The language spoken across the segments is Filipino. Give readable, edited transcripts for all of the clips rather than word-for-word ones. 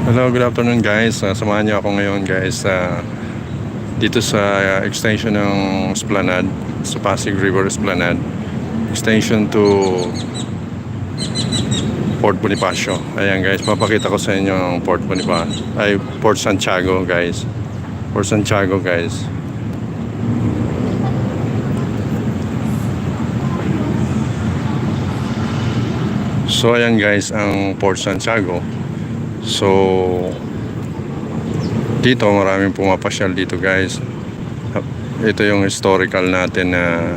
Hello, good afternoon guys. Samahan niyo ako ngayon guys dito sa extension ng Esplanade, sa Pasig River Esplanade. Extension to Port Bonifacio. Ayan guys, papakita ko sa inyo ang Port Bonifacio. Ay, Port Santiago guys. Port Santiago guys. So ayan guys, ang Port Santiago. So dito maraming pumapasyal dito guys. Ito yung historical natin na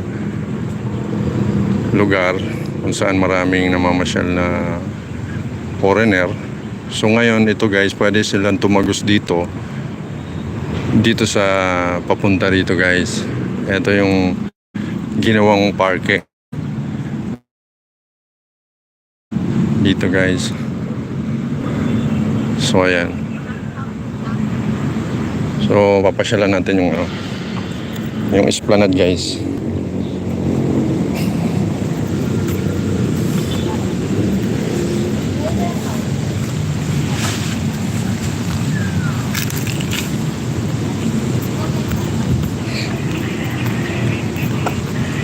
lugar kung saan maraming namamasyal na foreigner. So ngayon ito guys, pwede silang tumagos dito sa papunta dito guys. Ito yung ginawang parke dito guys. So ayan. So papasyalan natin yung Esplanade guys.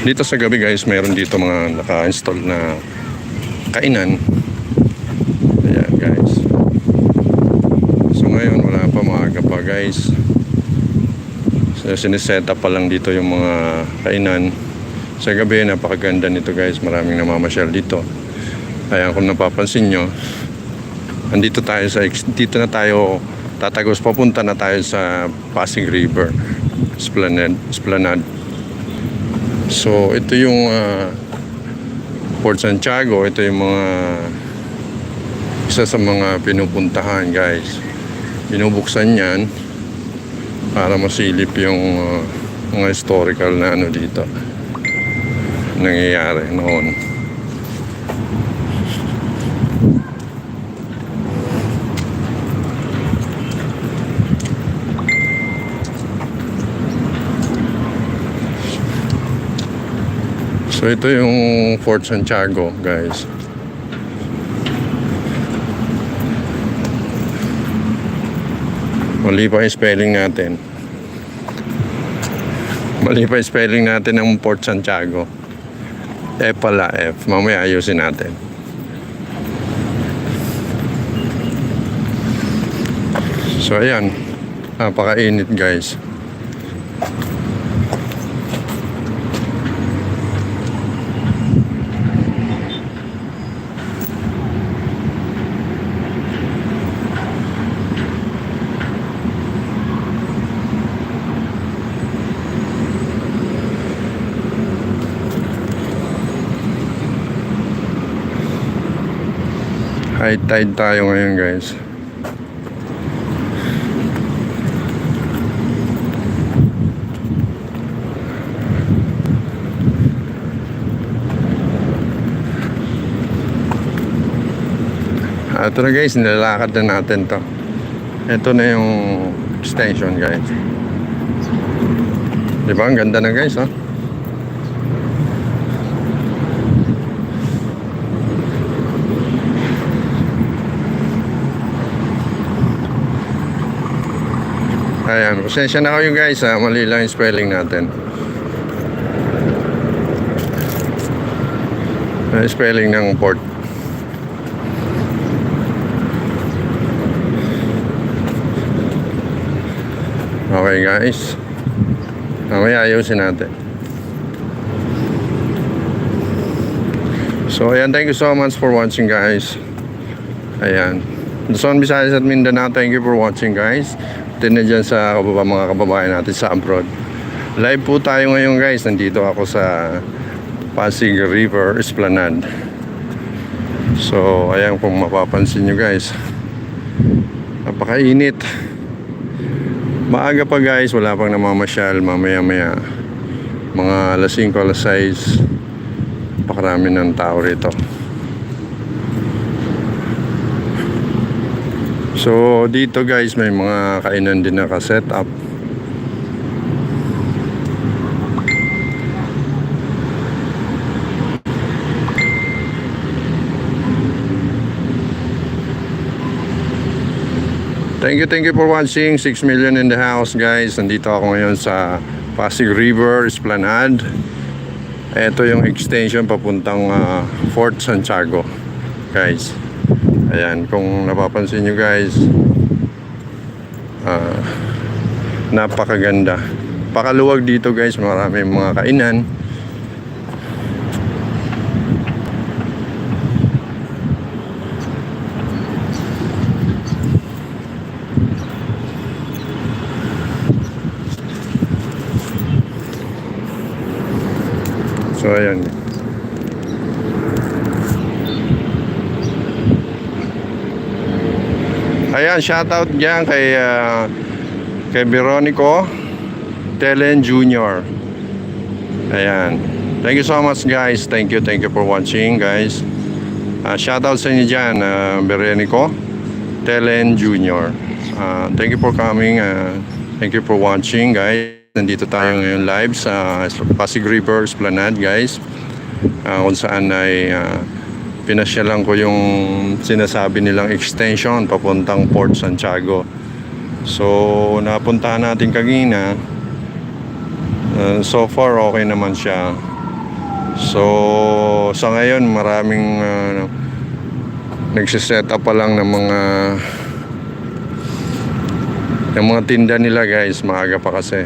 Dito sa gabi guys, mayroon dito mga naka-install na kainan. Ayan guys. So ngayon wala pa, maaga pa guys. So siniset up pa lang dito yung mga kainan. Sa gabi napakaganda nito guys, maraming namamasyal dito. Ayan, kung napapansin nyo, dito na tayo tatagos, papunta na tayo sa Pasig River Esplanade. So ito yung Port Santiago. Ito yung isa sa mga pinupuntahan guys. Binubuksan yan para masilip yung mga historical na dito nangyayari noon. So ito yung Fort Santiago guys. Mali pa yung spelling natin. Mali pa yung spelling natin ng Port Santiago. F pala, F. Mamaya ayusin natin. So ayan, napakainit guys. High tide tayo ngayon guys. Ito na guys, nilalakad na natin to. Ito na yung extension guys. Diba ang ganda na guys ha? Ayan, pasensya na kayo guys ha, mali lang yung spelling natin. Spelling ng port. Okay guys, mamaya ayusin natin. So ayan, thank you so much for watching guys. Ayan, Luzon, Visayas at Mindanao, thank you for watching guys. Din na dyan sa mga kababayan natin sa abroad. Live po tayo ngayon guys. Nandito ako sa Pasig River Esplanade. So ayan, kung mapapansin nyo guys, napakainit. Maaga pa guys, wala pang namamasyal. Mamaya mga alas 5, alas 6, pakarami ng tao rito. So dito guys, may mga kainan din naka-set up. Thank you for watching. 6 million in the house, guys. Nandito ako ngayon sa Pasig River Esplanade. Ito yung extension papuntang Fort Santiago, guys. Ayan, kung napapansin nyo, guys, napakaganda. Pakaluwag dito, guys. Maraming mga kainan. So ayan. Ayan, shoutout diyan kay Veronico Telen Jr. Ayan. Thank you so much, guys. Thank you for watching, guys. Shoutout sa inyo diyan, Veronico Telen Jr. Thank you for coming. Thank you for watching, guys. Nandito tayo ngayon live sa Pasig River Esplanade, guys, kung saan ay pinasyalan ko yung sinasabi nilang extension papuntang Port Santiago. So napuntahan natin kanina. So far okay naman siya. So sa ngayon maraming nagsiset up pa lang ng mga tinda nila, guys. Maaga pa kasi.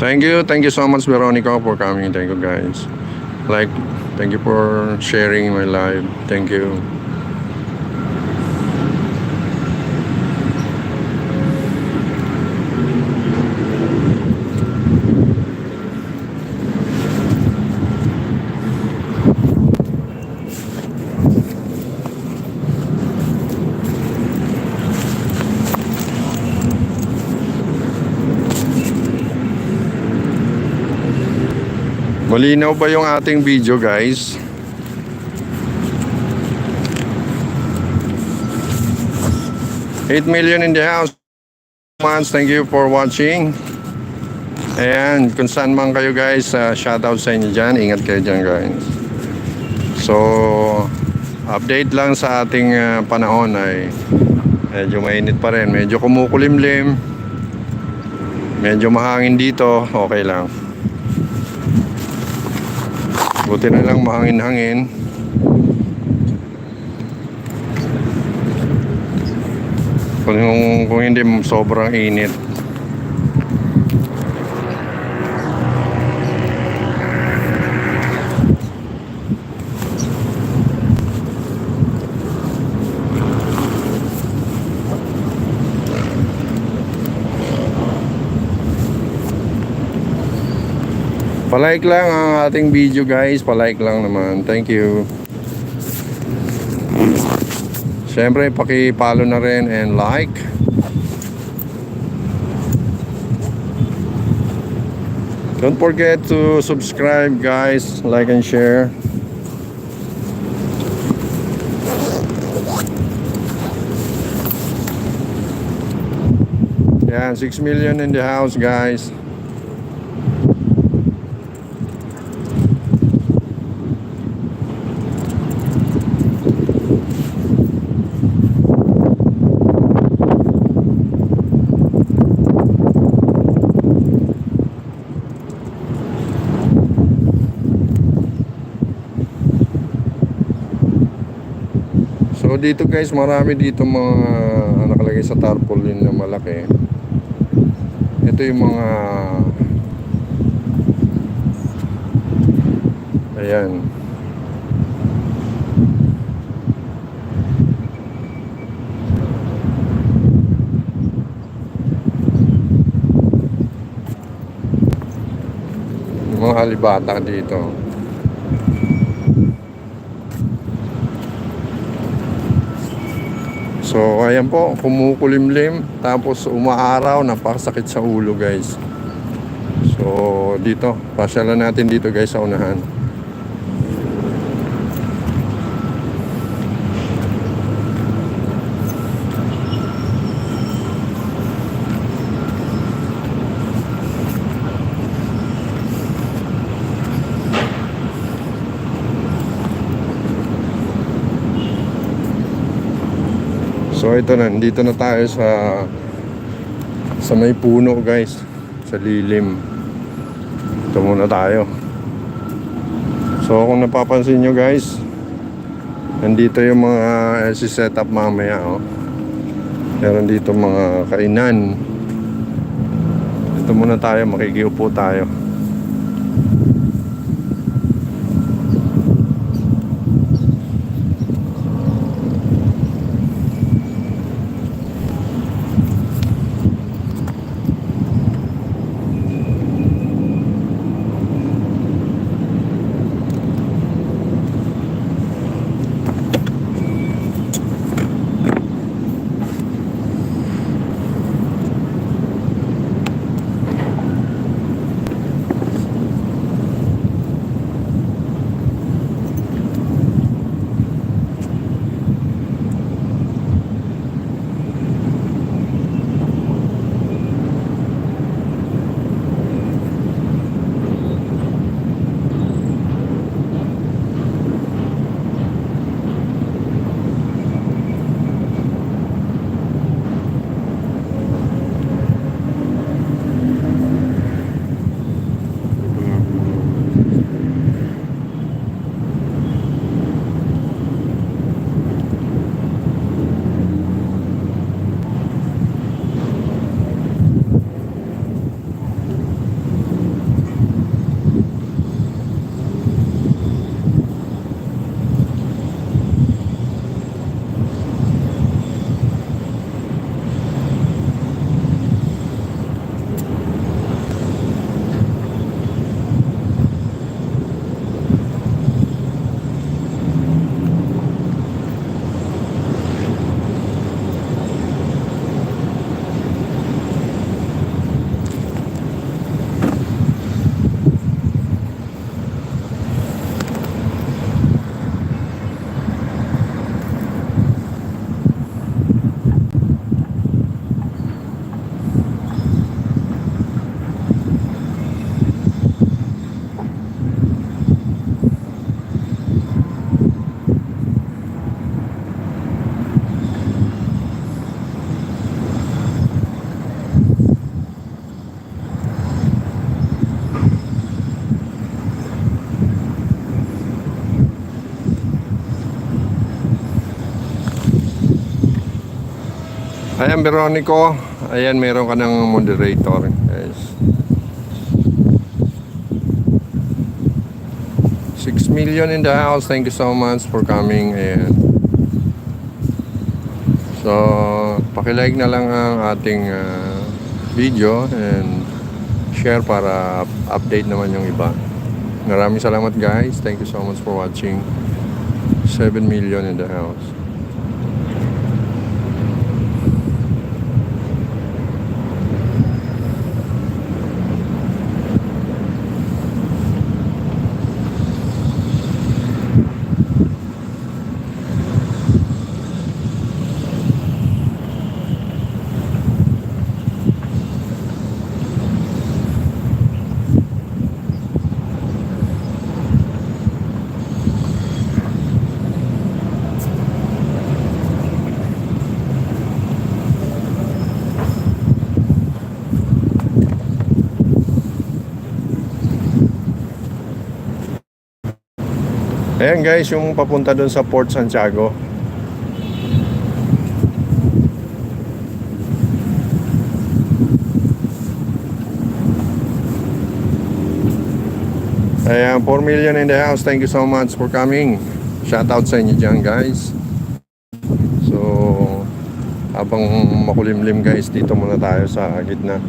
Thank you so much, Veronica, for coming. Thank you, guys. Thank you for sharing my live. Thank you. Malinaw ba yung ating video, guys? $8 million in the house. Thank you for watching. Ayan, kung saan man kayo, guys, shoutout sa inyo dyan. Ingat kayo dyan, guys. So update lang sa ating panahon ay medyo mainit pa rin. Medyo kumukulimlim. Medyo mahangin dito. Okay lang. Buti na lang mahangin-hangin. Kung hindi sobrang init. Palike lang ang ating video, guys. Palike lang naman. Thank you. Siyempre, paki-follow na rin and like. Don't forget to subscribe, guys. Like and share. Yan, 6 million in the house, guys. So dito, guys, marami dito mga nakalagay sa tarpaulin na malaki. Ito yung mga ayan. Mga alibata dito. So ayan po, kumukulimlim, tapos umaaraw, napakasakit sa ulo, guys. So dito, pasyalan natin dito, guys, sa unahan. So ito na, dito na tayo sa may puno guys, sa lilim. Ito muna tayo. So kung napapansin nyo guys, nandito yung mga set up mamaya oh. Meron dito mga kainan. Ito muna tayo, makikiupo tayo. Ayan, Veronico. Ayan, meron ka ng moderator. Guys. 6 million in the house. Thank you so much for coming. Ayan. So, pakilike na lang ang ating video and share para update naman yung iba. Maraming salamat guys. Thank you so much for watching. 7 million in the house. Ayan guys, yung papunta doon sa Port Santiago. Ayan, 4 million in the house. Thank you so much for coming. Shout out sa inyo dyan guys. So, habang makulimlim guys, dito muna tayo sa gitna.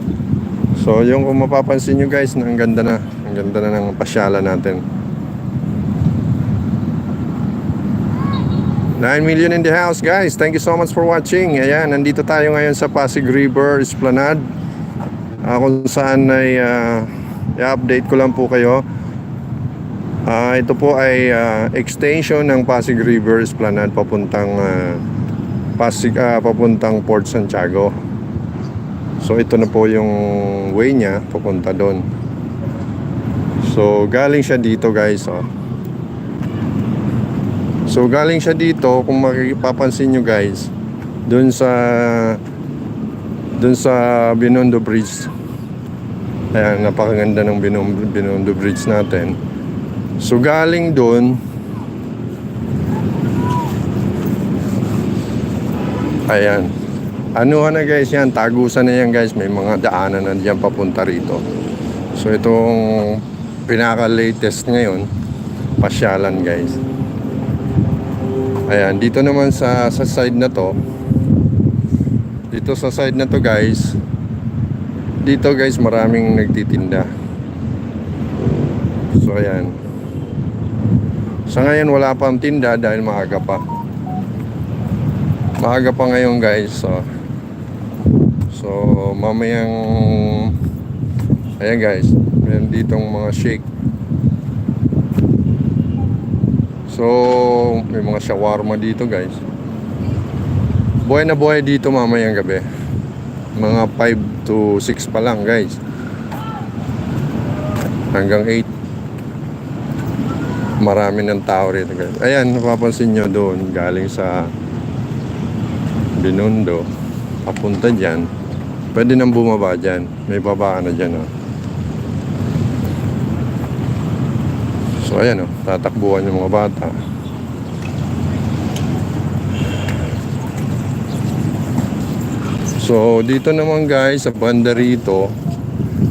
So, yung kung mapapansin nyo guys, ang ganda na. Ang ganda na ng pasyalan natin. 9 million in the house guys. Thank you so much for watching. Ayan, nandito tayo ngayon sa Pasig River Esplanade. Kung saan ay i-update ko lang po kayo. Ito po ay extension ng Pasig River Esplanade papuntang papuntang Port Santiago. So ito na po yung way niya papunta doon. So galing siya dito guys, oh. So galing siya dito, kung mapapansin nyo guys, Doon sa Binondo Bridge. Ayan, napakaganda ng Binondo Bridge natin. So galing doon, ayan, ano na guys yan, tagusan na yan guys, may mga daanan na diyan papunta rito. So itong pinaka latest ngayon, pasyalan guys. Ayan, dito naman sa side na to, dito sa side na to guys, dito guys maraming nagtitinda. So ayan, sa ngayon wala pang tinda dahil maaga pa ngayon guys. So mamayang, ayan guys, meron ditong mga shake. So may mga shawarma dito guys. Buhay na buhay dito mamayang gabi, mga 5 to 6 pa lang guys, hanggang 8. Marami ng tao rito guys. Ayan, napapansin nyo doon, galing sa Binondo papunta dyan, pwede nang bumaba dyan, may babaan na dyan oh. So ayan oh, tatakbuhan yung mga bata. So dito naman guys, sa banda rito,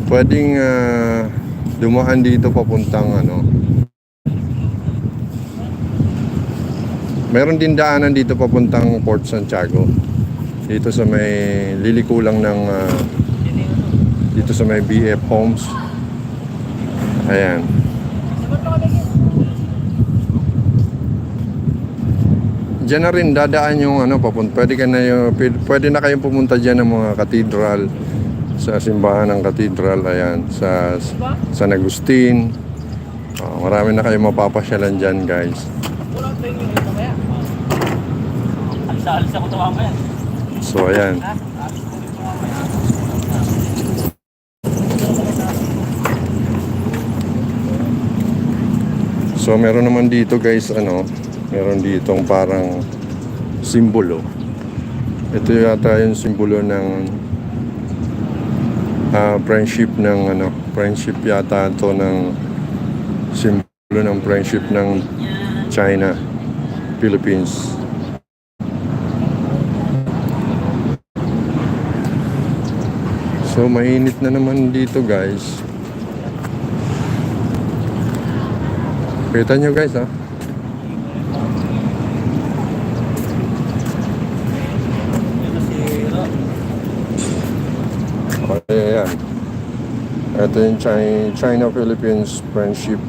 pwedeng dumaan dito papuntang meron din daanan dito papuntang Port Santiago. Dito sa may lilikulang ng dito sa may BF Homes. Ayan. Diyan na rin dadaan yung papunta. Pwede na kayong pumunta diyan ng mga cathedral, sa simbahan ng cathedral, ayan, sa San Agustin. Marami na kayong mapapasyalan diyan, guys. Alis ako tumama yan. So ayan. So meron naman dito guys, meron ditong parang simbolo. Ito yata yung simbolo ng friendship ng friendship yata ito, ng simbolo ng friendship ng China, Philippines. So mainit na naman dito guys. Kita nyo guys ha. Okay, yan. Ito yung China-Philippines Friendship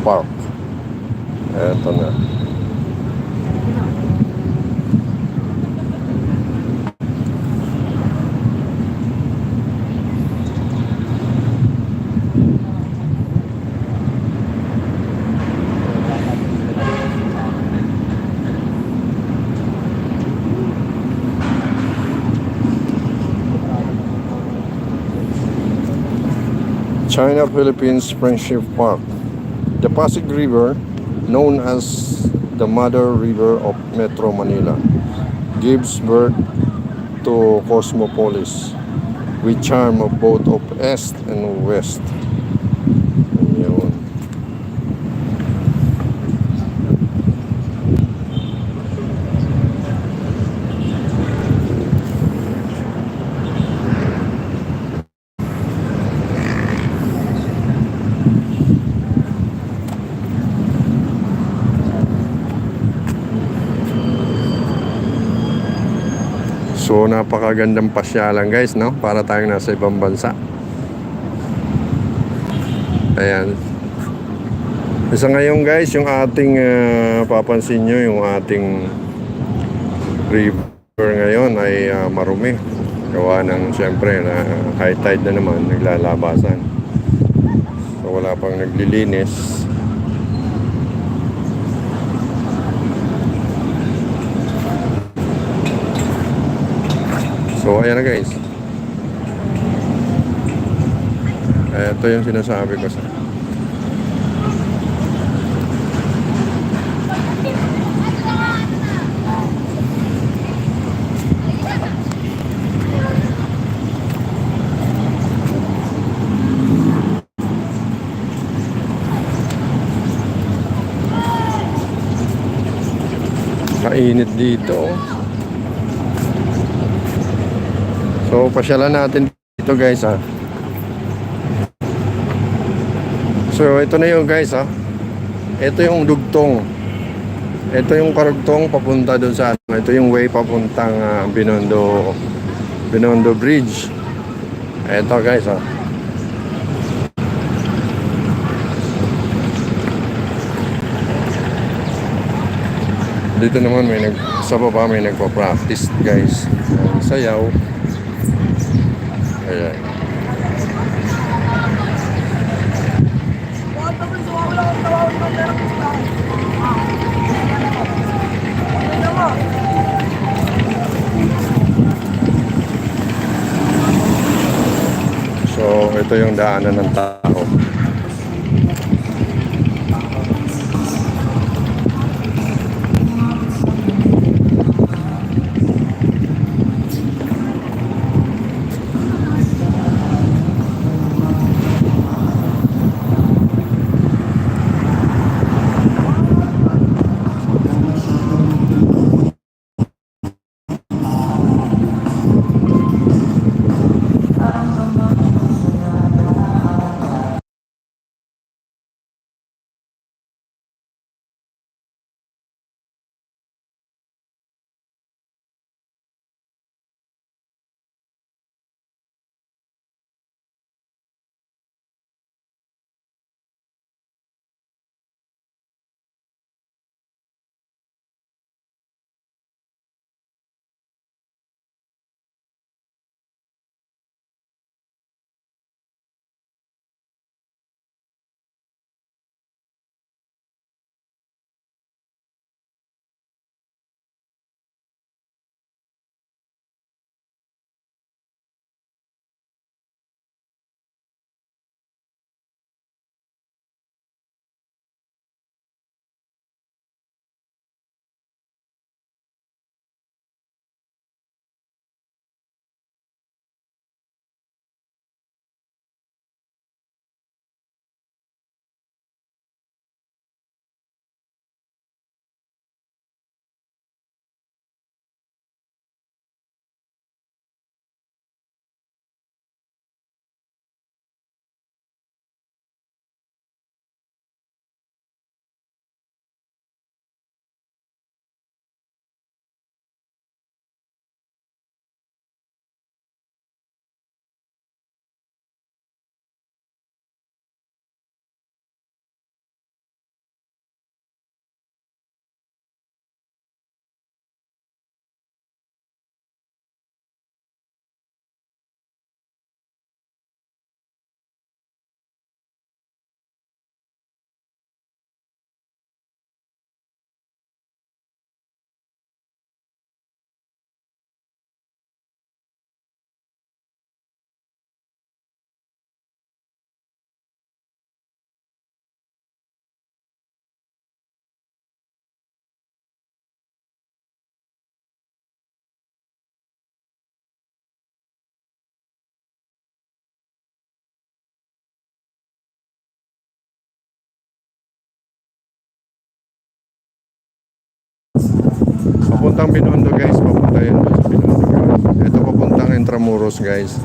Park. Ito na. China-Philippines Friendship Park. The Pasig River, known as the Mother River of Metro Manila, gives birth to Cosmopolis with charm of both of East and West. Yun. So napakagandang pasyalan guys, no? Para tayong nasa ibang bansa. Ayan. Isa ngayon guys, yung ating papansin nyo, yung ating river ngayon ay marumi. Gawa ng siyempre na high tide na naman, naglalabasan. So wala pang naglilinis. So ayan na guys. Ito yung sinasabi ko sa Napakainit dito. So, pasyalan natin dito guys ha. So, ito na yung guys ha. Ito yung dugtong. Ito yung karugtong papunta doon sa ano. Ito yung way papuntang Binondo Bridge. Ito guys ha. Dito naman sa baba may nagpa-practice guys ng sayaw. Ayan. So ito yung daanan ng tao. Papuntang Binondo guys, papunta yun sa Binondo guys. Ito papuntang Intramuros guys.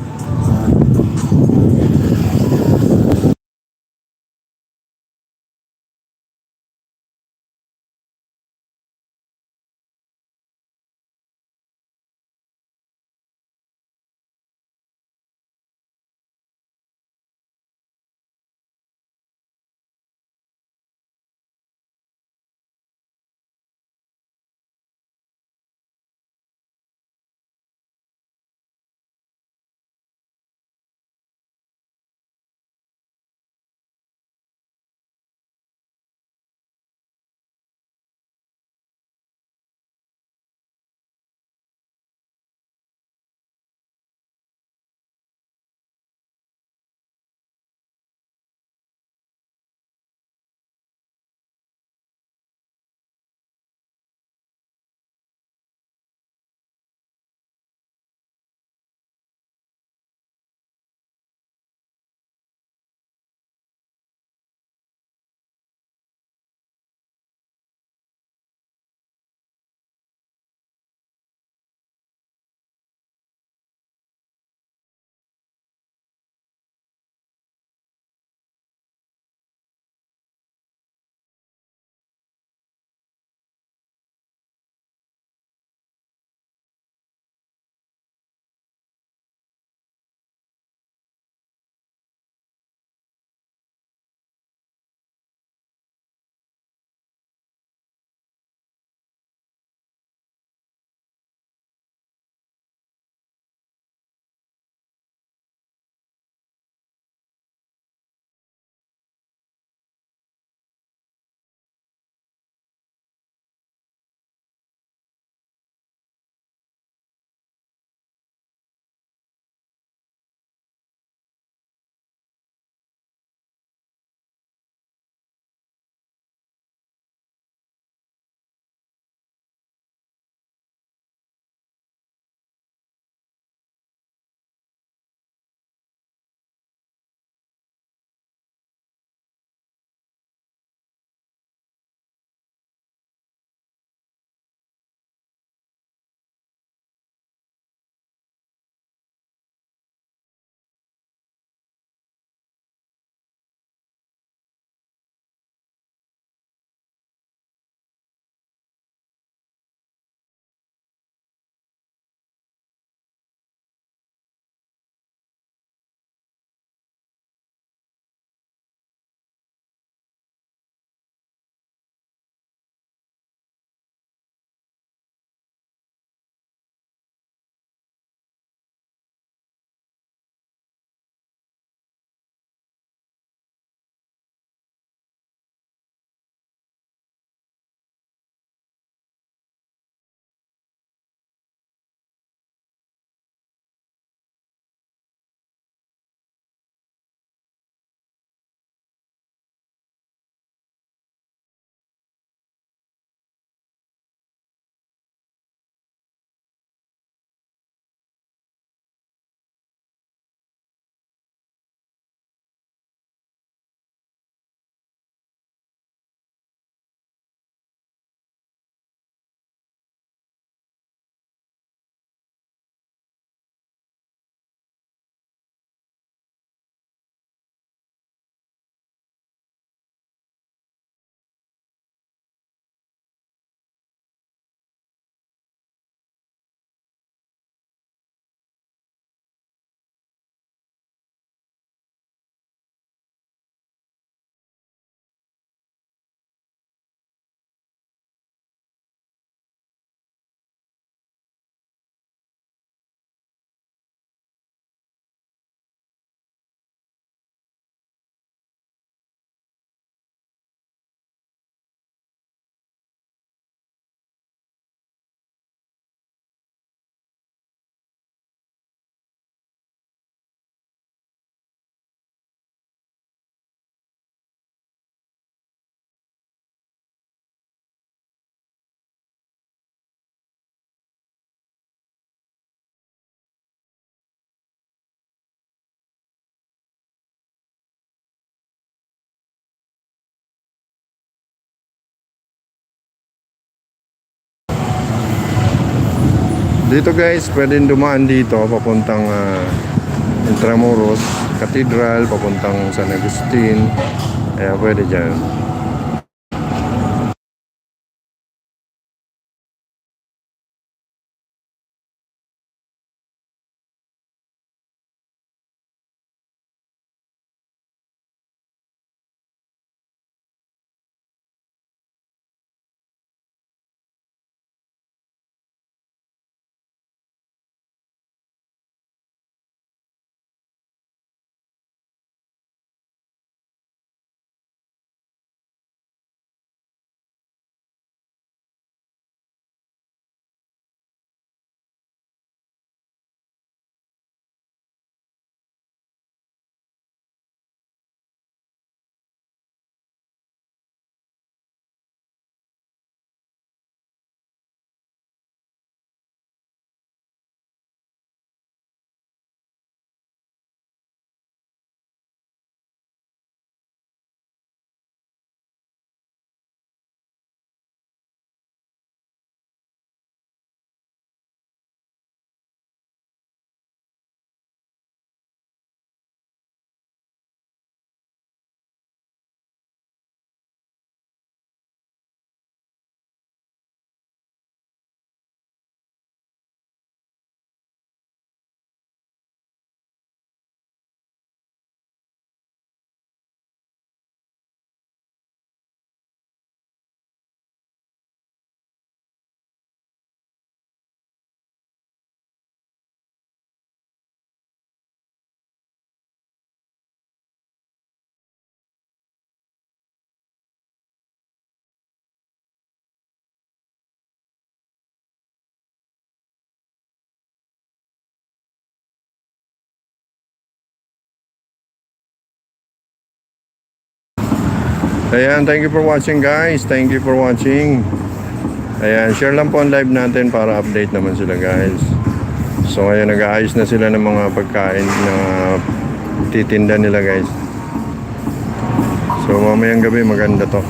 Dito guys, pwedeng dumaan dito papuntang Intramuros Cathedral, papuntang San Agustin. Kaya pwede dyan. Ayan, thank you for watching guys. Thank you for watching. Ayan, share lang po ang live natin para update naman sila guys. So ngayon nag-aayos na sila ng mga pagkain na titinda nila guys. So mamayang gabi maganda to.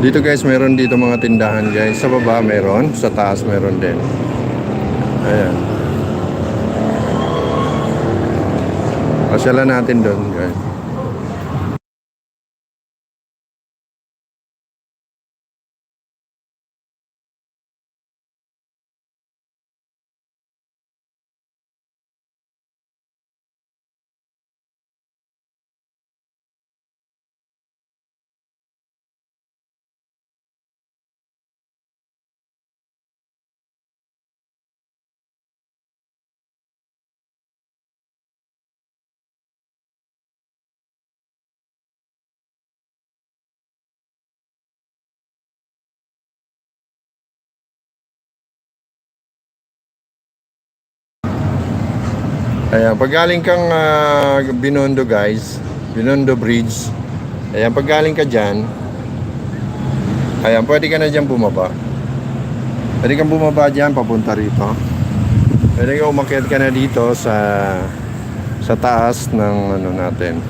Dito guys, meron dito mga tindahan guys. Sa baba meron, sa taas meron din. Ayan. Pasyalan natin doon guys. Ayan, pag galing kang Binondo guys, Binondo Bridge. Ayan, pag galing ka dyan, ayan, pwede ka na dyan bumaba. Pwede kang bumaba dyan, papunta rito. Pwede ka umakyat ka na dito sa taas ng ano natin,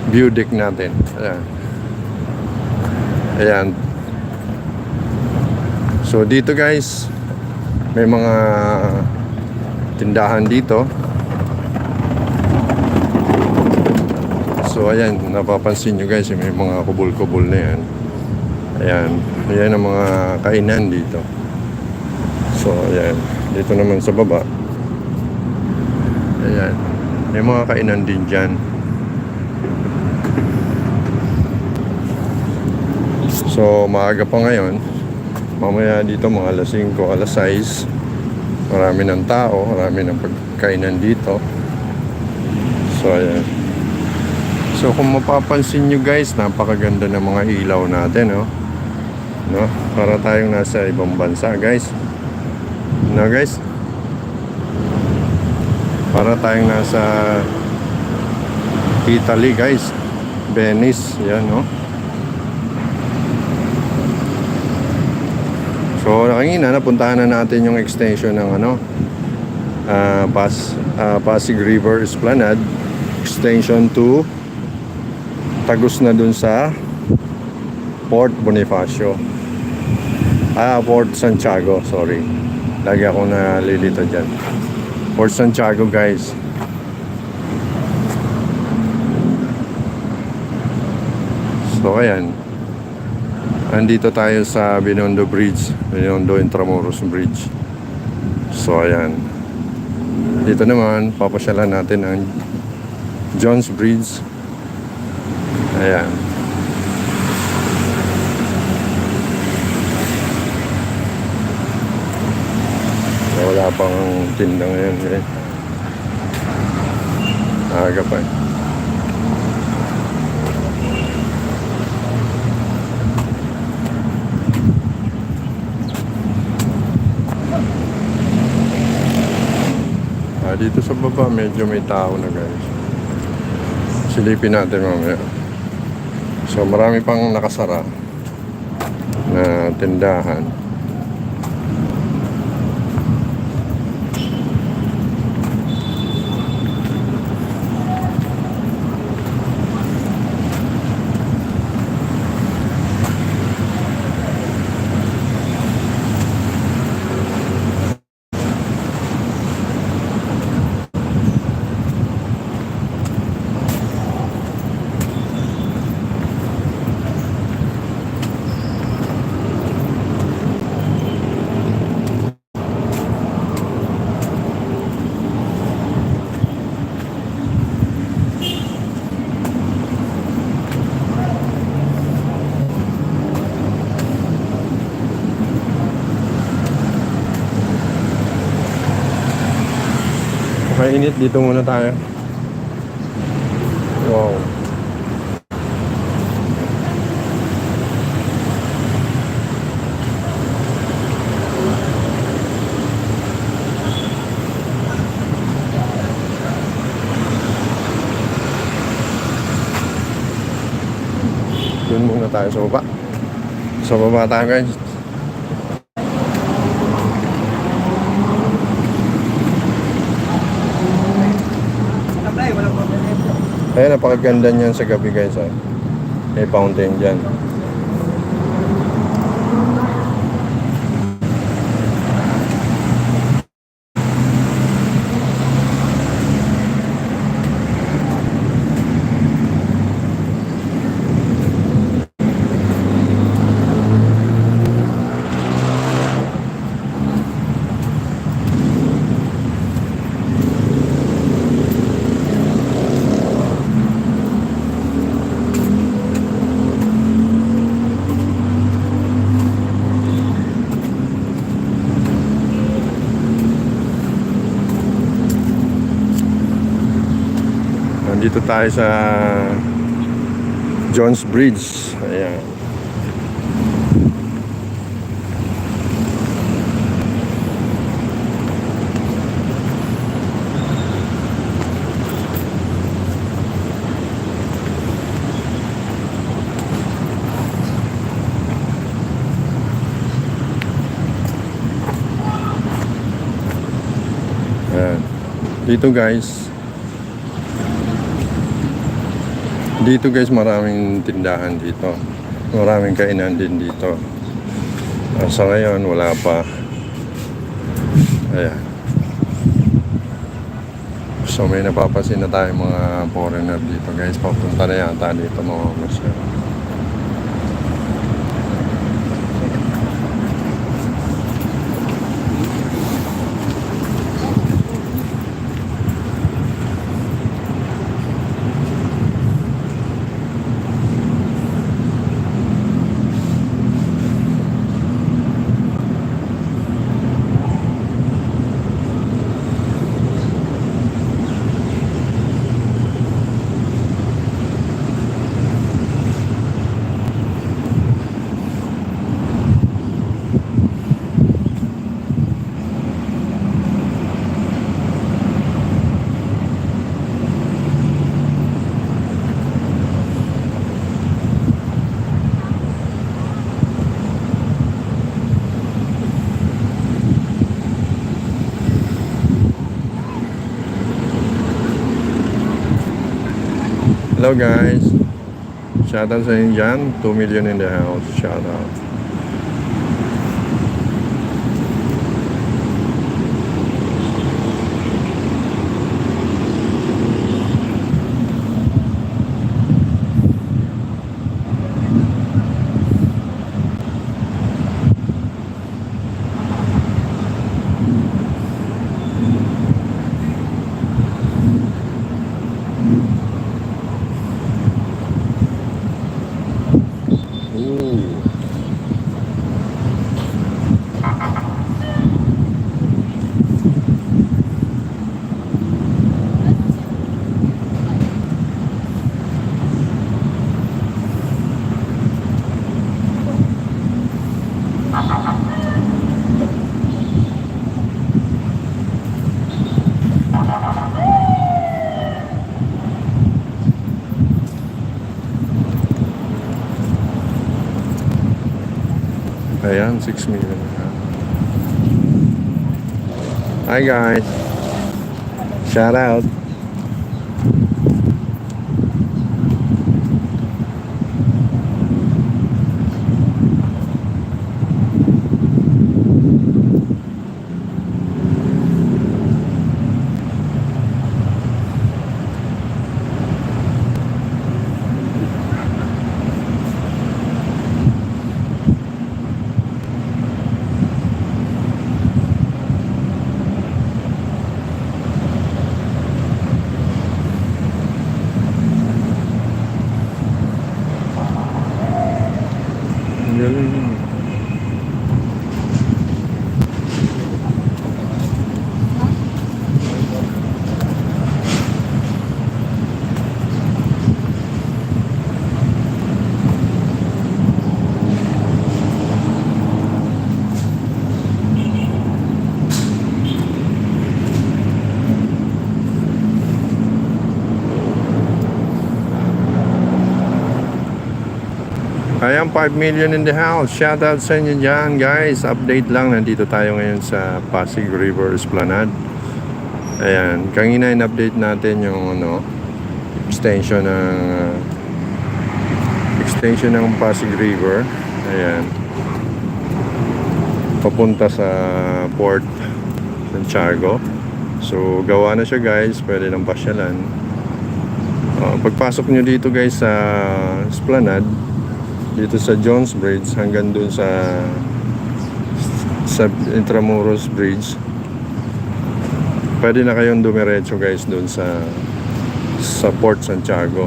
view deck natin. Ayan. Ayan. So dito guys, may mga tindahan dito. So ayan, napapansin nyo guys, may mga kubol-kubol na yan. Ayan, ayan ang mga kainan dito. So ayan, dito naman sa baba. Ayan, may mga kainan din dyan. So maaga pa ngayon. Mamaya dito mga alas 5, alas 6. Marami ng tao, marami ng pagkainan dito. So ayan. So kung mapapansin nyo guys, napakaganda ng mga ilaw natin, no? No? Para tayong nasa ibang bansa guys. No guys? Para tayong nasa Italy guys. Venice, yan, no? So kanina napuntahan na natin yung extension ng ano, Pasig River Esplanade, extension to Tagus na dun sa Port Bonifacio. Port Santiago, sorry. Lagi akong nalilito dyan. Port Santiago guys. So ayan. Andito tayo sa Binondo Bridge, Binondo Intramuros Bridge. So ayan. Dito naman papasyalan natin ang Jones Bridge. Ayan. So, wala pang tinda ngayon eh. Aga pa eh. Dito sa baba medyo may tao na guys. Silipin natin mamaya. So marami pang nakasara na tindahan. Mainit, dito muna tayo. Wow. Doon muna tayo sa baba. Sa baba tayo guys. Ayan, napakaganda niyan sa gabi guys. May fountain dyan. Dito tayo sa Jones Bridge. Ayan. Ayan. Dito guys maraming tindahan dito. Maraming kainan din dito. Sa ngayon wala pa. Ayan. So may napapasin na tayong mga foreigner dito guys. Papunta na yata dito mga museo. Hello guys. Shout out sa inyo dyan. 2 million in the house. Shout out. Ayan, 6 million. Hi guys. Shout out. Galing. Ayan, 5 million in the house. Shout out sa inyo dyan, guys. Update lang. Nandito tayo ngayon sa Pasig River Esplanade. Ayan. Kanina in-update natin yung extension ng Pasig River. Ayan. Papunta sa Port Santiago. So, gawa na siya, guys. Pwede nang pasyalan. Pagpasok nyo dito, guys, sa Esplanade, dito sa Jones Bridge hanggang dun sa Intramuros Bridge, pwede na kayong dumiretso guys dun sa Port Santiago.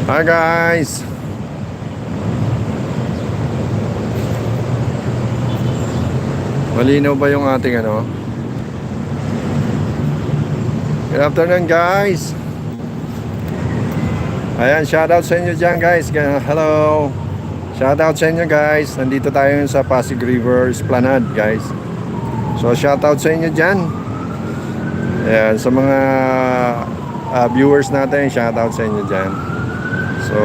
Hi guys! Malinaw ba yung ating ano? Good afternoon guys! Ayan, shoutout sa inyo dyan guys. Hello! Shoutout sa inyo guys. Nandito tayo sa Pasig River Esplanade guys. So shoutout sa inyo dyan. Ayan, sa mga viewers natin, shoutout sa inyo dyan. So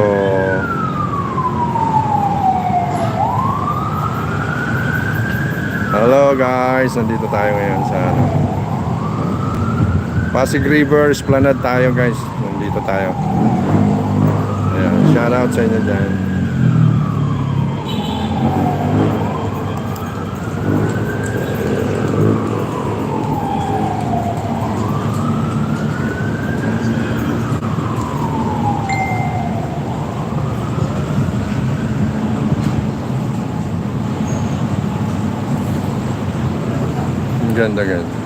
hello guys, nandito tayo ngayon sa ano, Pasig River Esplanade tayo guys. Nandito tayo. Ayan, shoutout sa inyo dyan. Ang ganda ganda.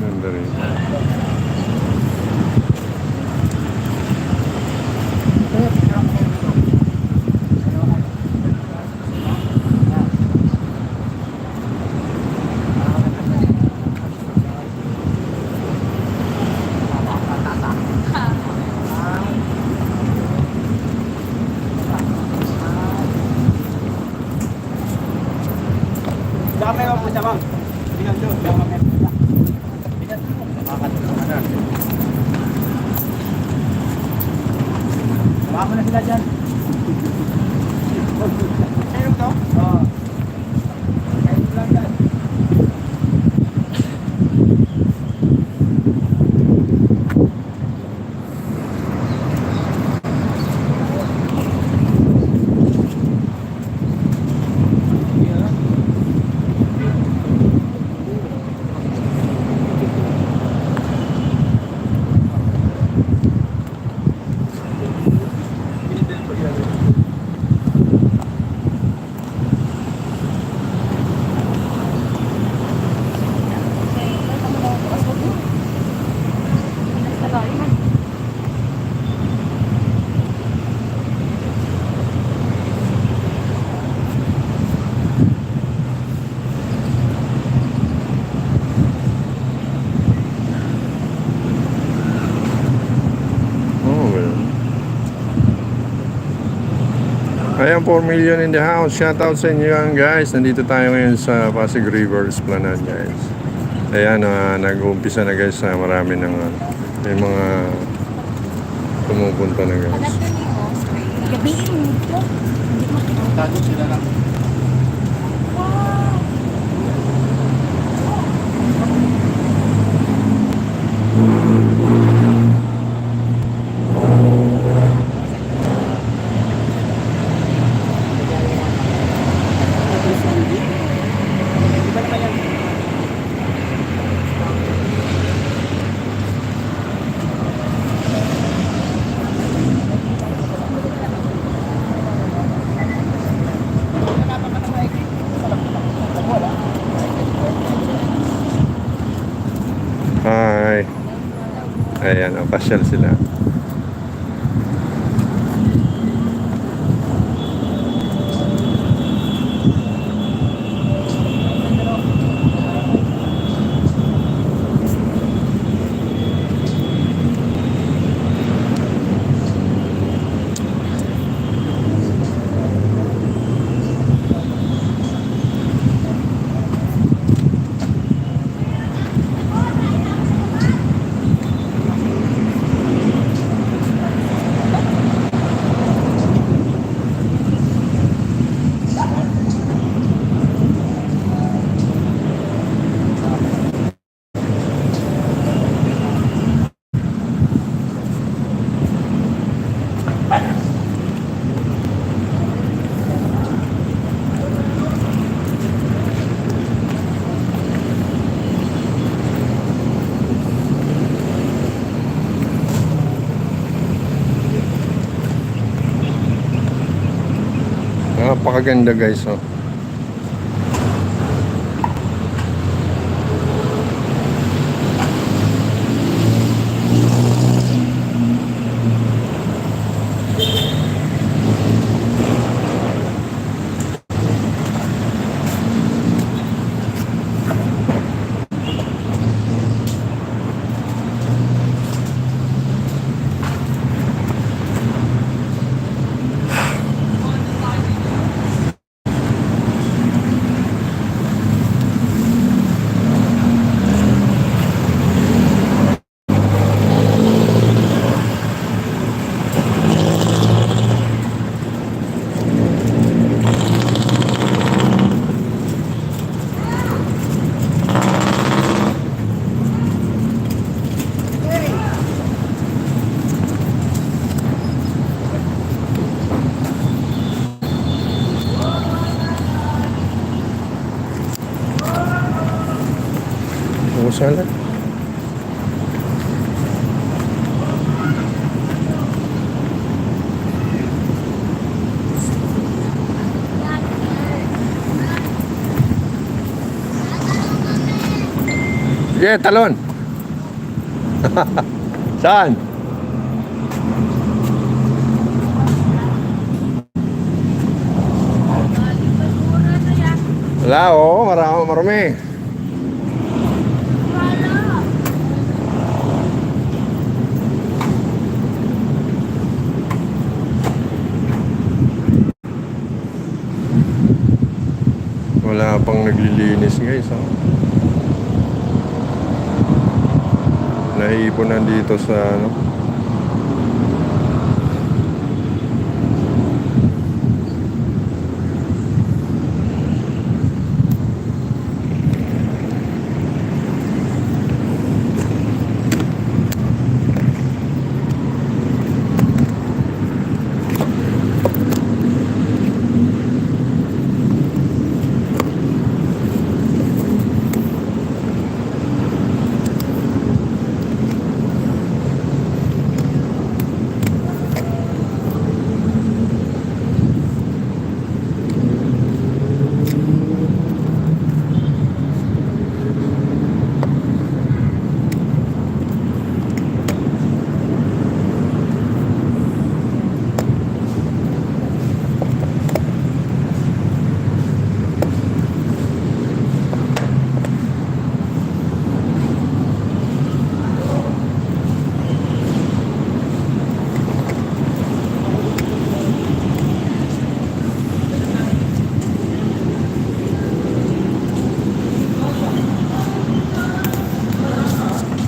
Ganda rin. Saka kayo po siya, ma'am. Tingnan doon. Samahan mo na sila dyan. Ayun to? Oo. Ayun lang dyan. Ayan, 4 million in the house. Shoutout sa inyo yan guys. Nandito tayo ngayon sa Pasig River Esplanade guys. Ayan, nag-uumpisa na guys. Marami ng may mga pumupunta na guys. Gabihin mo ito. Hindi makita. Tago sila lang. Hi. Ayan, pasyal sila. Napakaganda guys, oh. Salad. Yeah, talon. Saan? Wala, oh, marami. Wala pang naglilinis guys, oh. Naiipunan dito sa ano.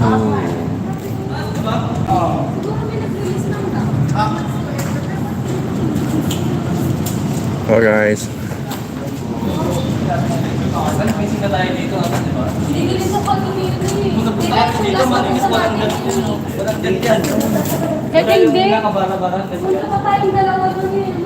Oh guys, Busy na tayo dito, di ba? Hindi mo kami dito eh. Dito malinis walang walang ganyan. Kahit hindi. Nakabara-bara. Punta pa tayong dalawa doon eh.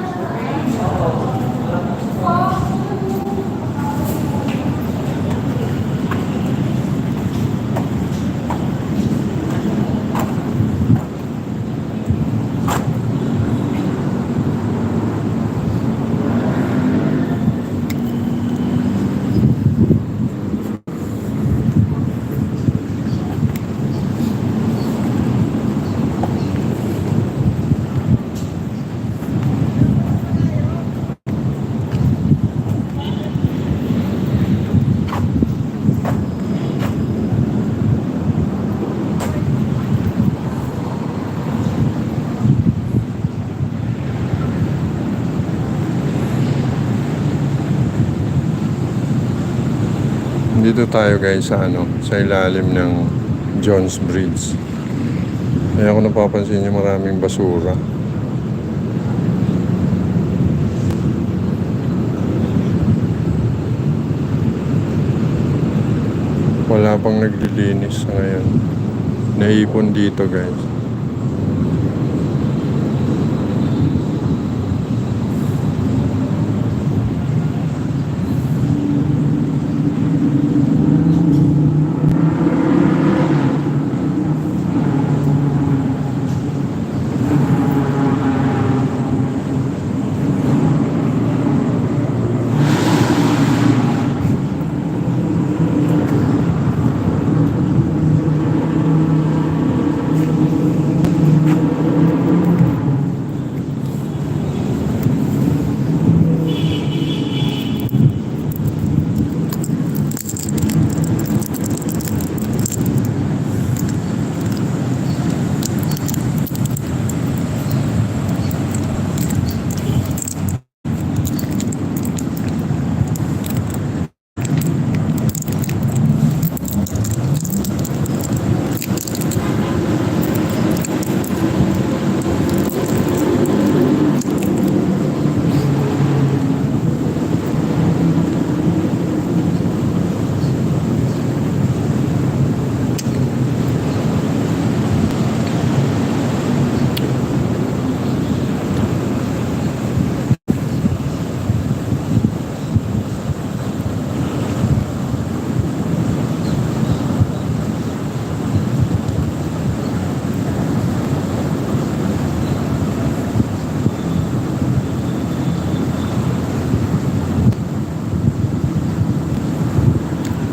dito tayo guys sa sa ilalim ng Jones Bridge. Kaya kung napapansin niyo maraming basura. Wala pang naglilinis ngayon. Naipon dito guys.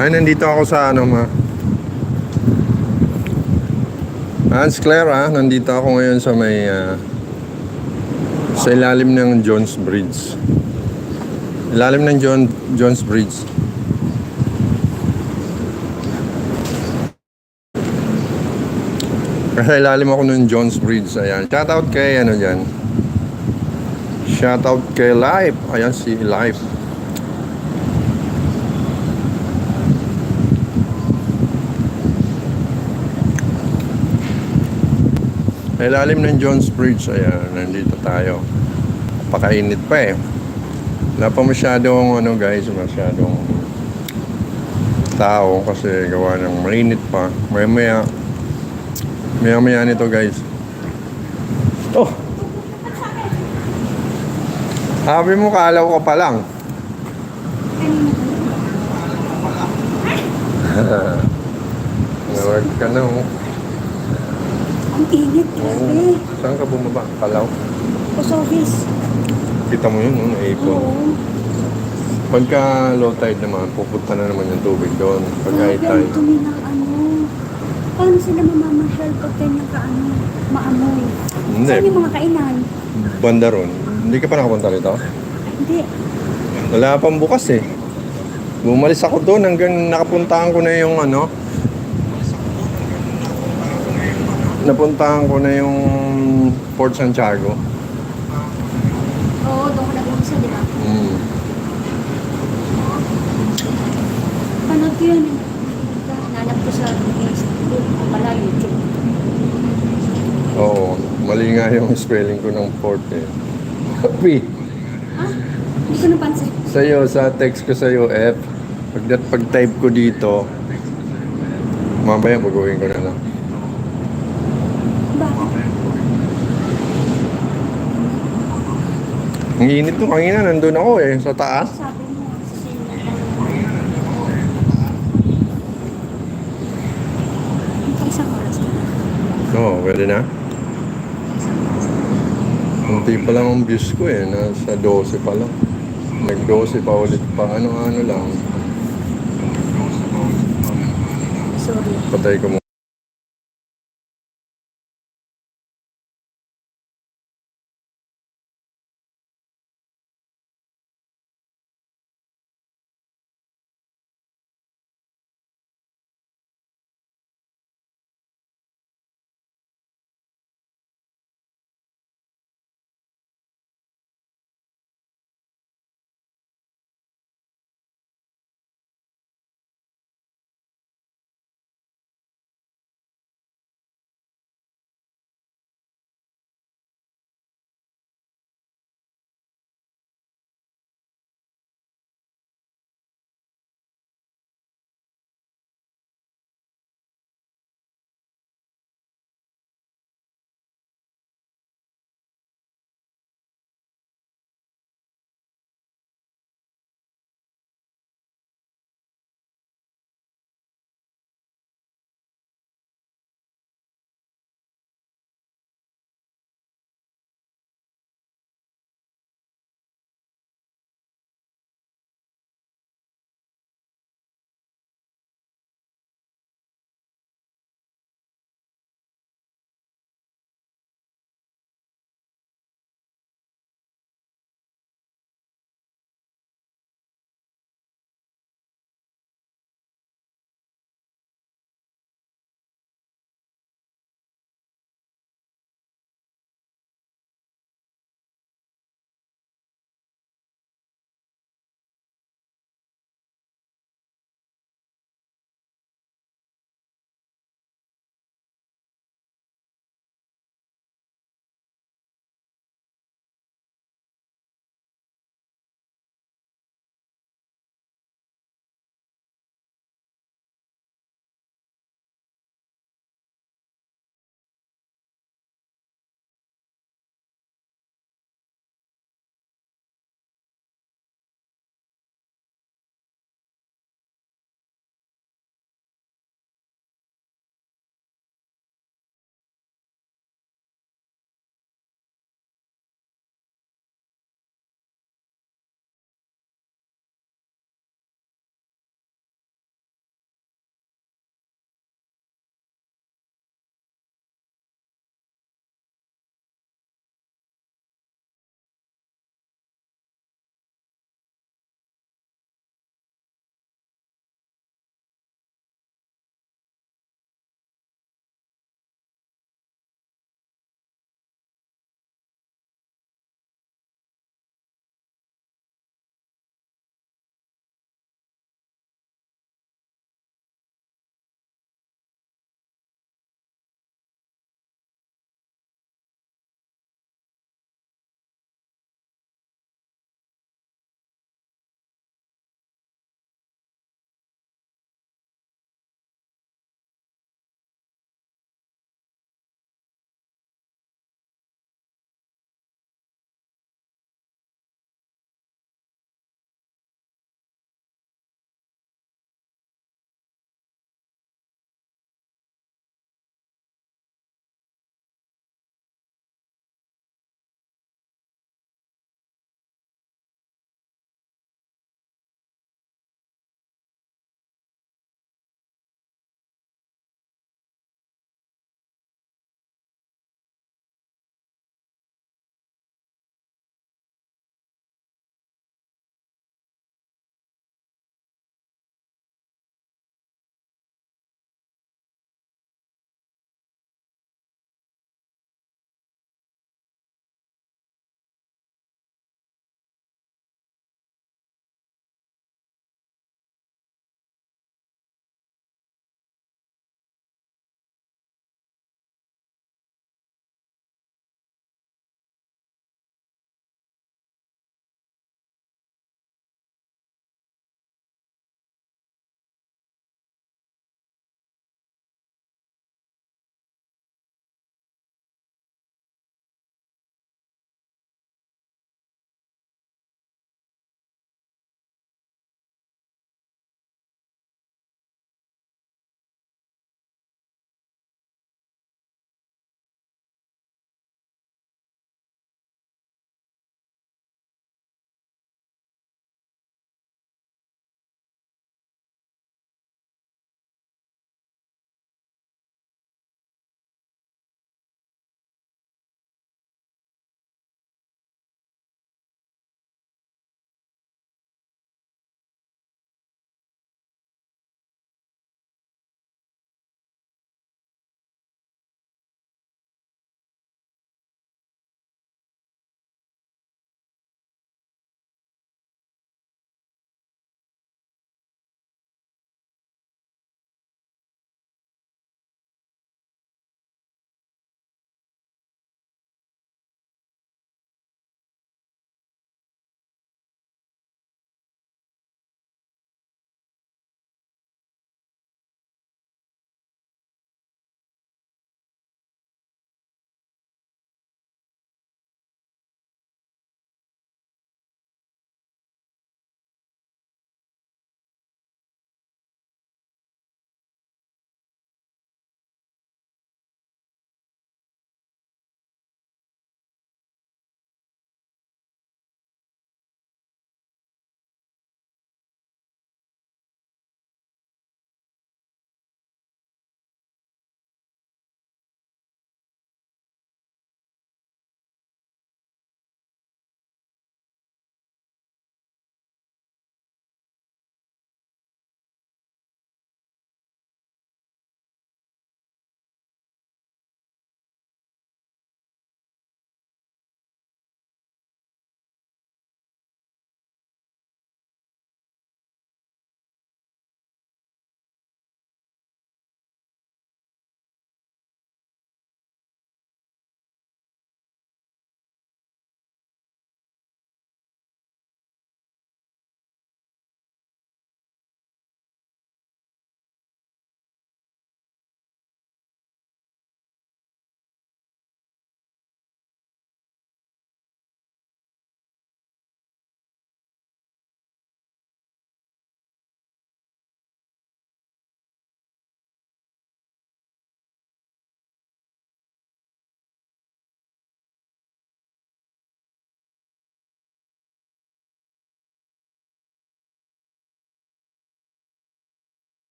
Ay, nandito ako sa Hans Claire nandito ako ngayon sa may sa ilalim ng Jones Bridge. Ilalim ng Jones Bridge. Sa ilalim ako ng Jones Bridge. Ayan. Shoutout kay dyan. Shoutout kay Life. Ayan si Life. Sa ilalim ng Jones Bridge, ayan, nandito tayo. Pakainit pa eh. Wala pa masyadong masyadong tao kasi gawa ng mainit pa. Maya nito guys. Oh! Sabi mo kalaw ka pa lang. Nawag ka na Ang init grabe. Saan ka bumaba? Kalaw? Post office. Kita mo yun, naipon. Oo. Pagka low tide naman, pupunta na naman yung tubig doon. Pag high Grabe, ang tide. dumi ng Paano sila mamamasyal pag ganyan maamoy? Hindi. Saan yung mga kainan? Banda ron. Hindi ka pa nakapunta rito? Hindi. Wala pang bukas eh. Bumalis ako doon hanggang nakapuntahan ko na yung napuntahan ko na yung Port Santiago. Oo, doon ko nag-umisa, di ba? Panood ko yun. Nanap ko sa Facebook. nga yung spelling ko ng port eh. P. Ha? Hindi ko napansin. Sa'yo, sa text ko sa'yo, F. Pag-type ko dito, mamaya baguhin ko na lang. Bakit? Ang init nung kanina, nandun ako eh, sa taas. Sabi mo, isang oras na. Oo, pwede na. Kunti pa lang ang views ko eh, nasa 12 pa lang. Nag-12 pa ulit pa, ano-ano lang. Sorry. Patay ko muna.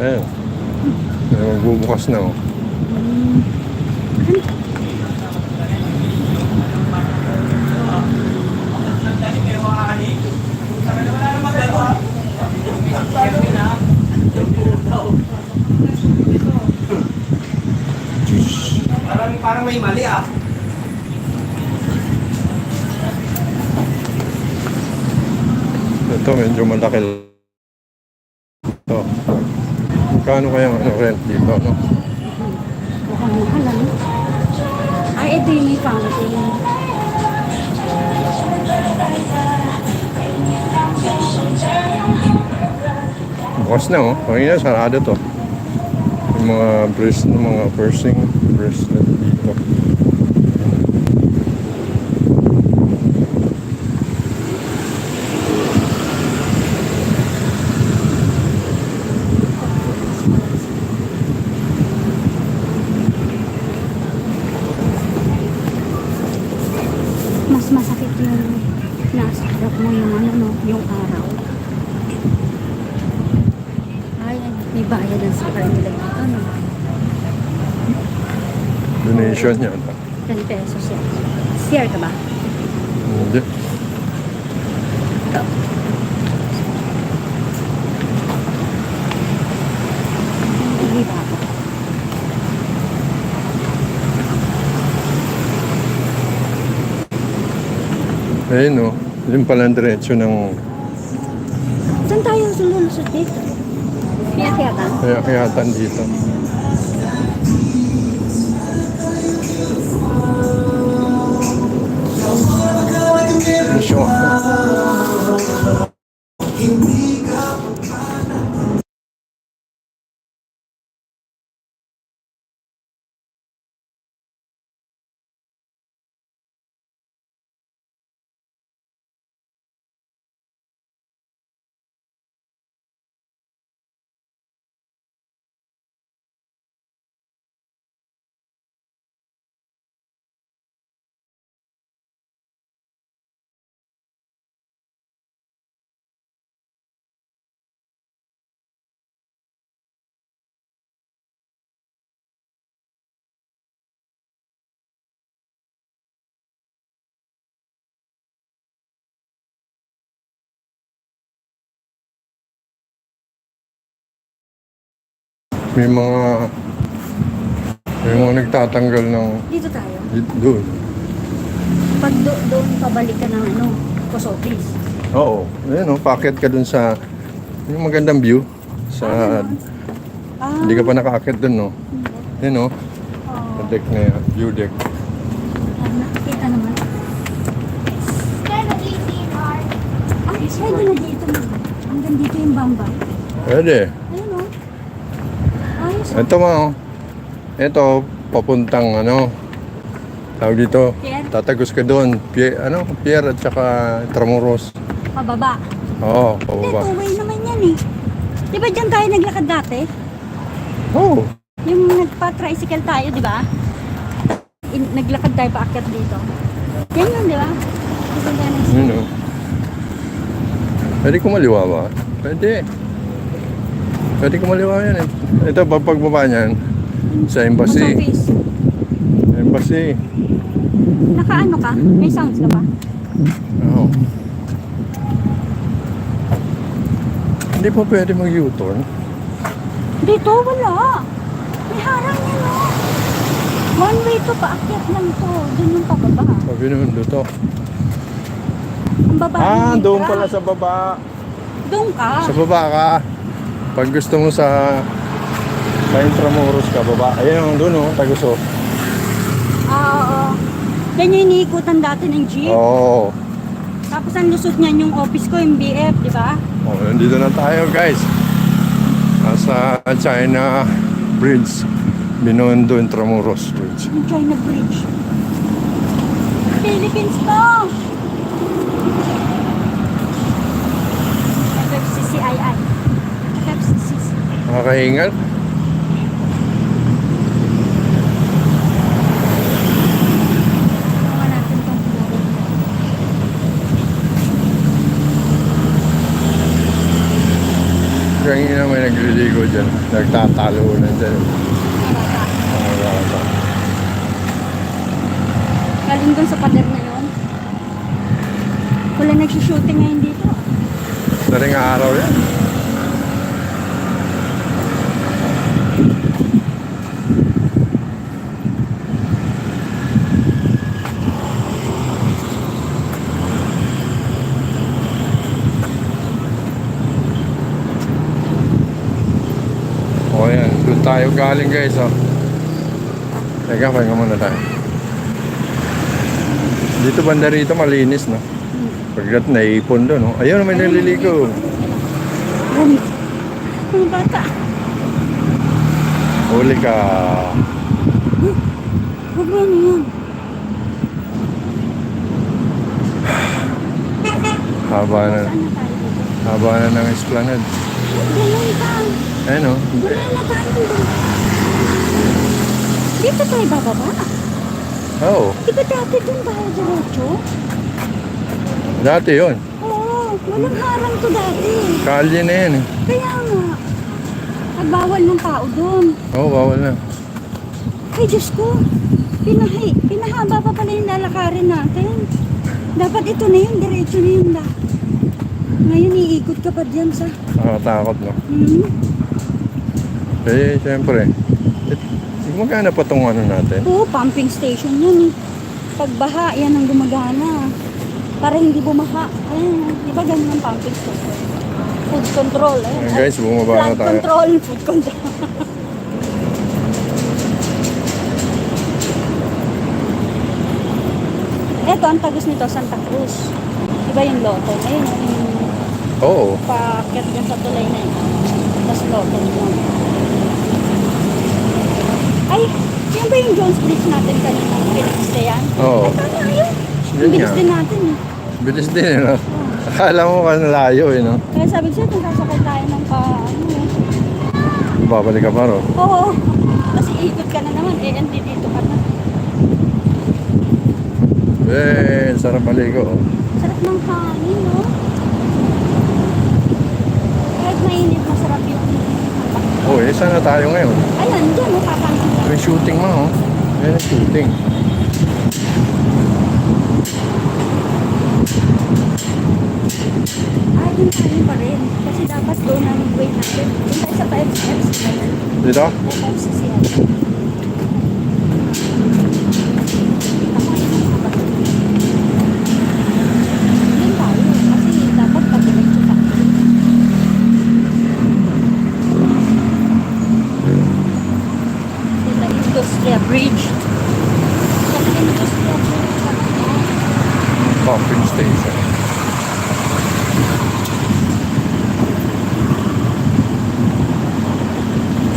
Ayan. Ayan, magbubukas na oh. Parang may mali ah. Ito medyo malaki. Ito. Magkano kaya ano, rent dito, no? Mukhang mahal, ano? Ay, ito yung may fountain. Bukas na oh. Kanina sarado to. Yung mga piercing bracelet dito. Mas masakit yung nasa harap mo yung ano, no? Yung araw. Ay, may bayadan sa car nila dito, no? Donation yata. 10 pesos yan. Share ka ba? Hindi. Ito. Hindi ba ako? Ayun no. Yung pala ang diretso ng Saan tayo sululusot dito? Kaya ka? kayatan dito. Sure. May mga nagtatanggal ng Dito tayo. doon. Pag doon pabalik ka ng ano, post office. Oo. Ayun oh, packet ka dun sa yung magandang view sa hindi ka pa nakaakyat dun no. Ayun oh, sa deck na yan, view deck. Nakikita naman. Ay, pwede na dito. Hanggang dito yung bamba. Pwede. Ayun o. Ayos. Ito mo oh. Ito papuntang ano tawag dito. Pier? Tatagos ka doon. Pier at saka Tramuros. Pababa. Oo, Hindi, pababa. two-way naman yan eh. Di ba dyan tayo naglakad dati? Oo. Yung nagpa-tricycle tayo, di ba? Naglakad tayo paakyat dito. Yan yun, di ba? Kasi yan ang Yun oh. Pwede kumaliwa ba? Pwede. Pwede kumaliwa yan eh. Ito, pagbaba niyan, sa post embassy. office. Embassy. Nakaano ka? May sounds ka ba? Oo. Hindi pa pwede mag-U-turn. Dito, wala. May harang yan o. One way to, paakyat lang to. Doon yung pababa. Sabi naman to. Ang baba. ng Doon litra. pala sa baba. Doon ka. Sa baba ka. Pag gusto mo sa Intramuros ka, baba. Ayan doon oh, Tagos oh. Oo. Yan yung iniikutan dati ng jeep. Oo. Tapos ang lusot niyan yung office ko, yung BF, di ba? Oh, nandito na tayo guys. Nasa China Bridge. Binondo Intramuros Bridge. Yung China Bridge. Philippines to! FFCCII. FFCCC. Nakakahingal. Mga natin itong floor. Kanina may nagliligo dyan. Nagtatalunan dyan. Mga bata. Galing dun sa pader na yun. Wala nagsushooting ngayon dito. Daring araw yan. O yan, doon tayo galing guys. Oh. Teka, pahinga muna tayo. Dito banda rito malinis, no? Pagkat naipon doon, no? Ayun, may naliligo. Mga bata. Huli ka. Huwag mo yan. Haba na. Saan na tayo dito? Haba na ng esplanade. Ganun ka. Ayun, no? Wala na tayo dun. Dito tayo bababa. Oo. Di ba dati dun tayo diretso? Dati yun. Oo, walang harang to dati. Kalye na yan, eh. Kaya nga. At bawal ng tao dun. Oo, bawal na. Ay, Diyos ko. Pinahaba pa pala yung lalakarin natin. Dapat ito na yun, diretso na yun da. Ngayon, iikot ka pa dyan sa... Nakakatakot, no? Hmm? Eh, siyempre. Magkana pa tong ano natin? Oo, pumping station yun eh. Pagbaha, yan ang gumagana. Para hindi bumaha. Ayan, di ba ganun ang pumping station? Food control. Ayan. Ayan, guys, bumaba na Flood tayo. control, food control. Eto, ang tagos nito, Santa Cruz. Di ba yung loto? Ayun, yung Oo. paakyat dyan sa tulay na yun. Tapos loto yun. Ay, yan ba yung Jones Bridge natin kanina? Bilis na yan? Oo. Ay, tama yun. Yun Ang bilis nga. din natin eh. Bilis din, eh, no? Akala mo ka nalayo, eh, no? Kaya sabi ko sa'yo, kung sasakay tayo ng ano eh. Babalik ka pa, no? Oo. Kasi ikot ka na naman, eh, hindi dito ka na. Eh, sarap maligo, oh. Sarap ng hangin, no? Kahit mainit, masarap yung Oh, eh, saan na tayo ngayon? ayan, dyan, no? Papangin ka. May shooting mo, oh. Ayan ang shooting. Ay, dun tayo pa rin. Kasi dapat doon ang wait natin. Doon tayo sa FCC. Dito? FCC. Doon tayo. Kasi dapat pag-diretso tayo. Sila Industria Bridge. Sila Industria Bridge. Pumping station.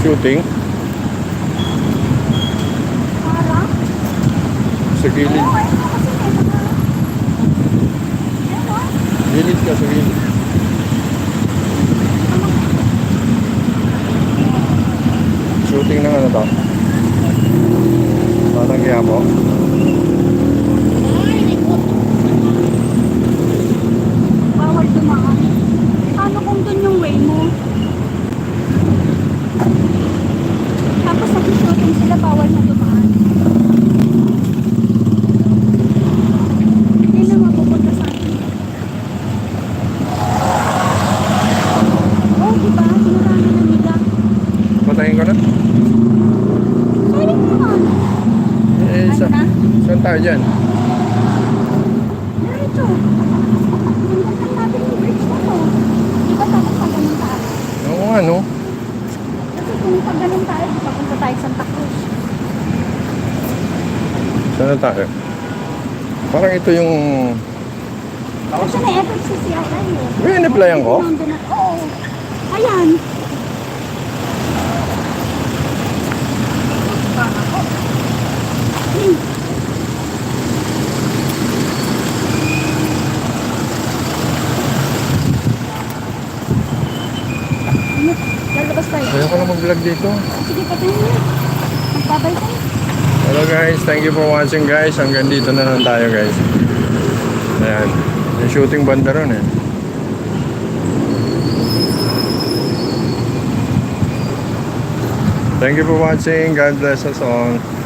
Shooting? Parang? Sa gilid. Ayun, ayun, kasi may mga... Ayun, oh. Gilid ka sa gilid. Shooting ng ano to? Parang kaya mo? Bawal dumaan. Paano kung dun yung way mo? Tapos nag-shooting sila, bawal na dumaan. Hindi na mapupunta sa akin. Oh, diba? Sinarami na nila. Patayin ko na? Sorry naman. Eh, Ano na? saan tayo dyan? Diretso. Sundan natin yung bridge na to. Di ba dapat pag ganun tayo? Oo nga, no? Kasi kung pag ganun tayo, papunta tayo sa Santa Cruz. Saan na tayo? Parang ito yung... Kasi na FCC ata yun. May in-applyan ko? Oo. Ayan. Hmm. Ano? Lalabas tayo. Kaya ko na mag-vlog dito. Sige, patayin niya. Magbabay tayo. Hello guys, thank you for watching guys. Hanggang dito na lang tayo guys. Ayan. Yung shooting banda ron eh. Thank you for watching. God bless us all.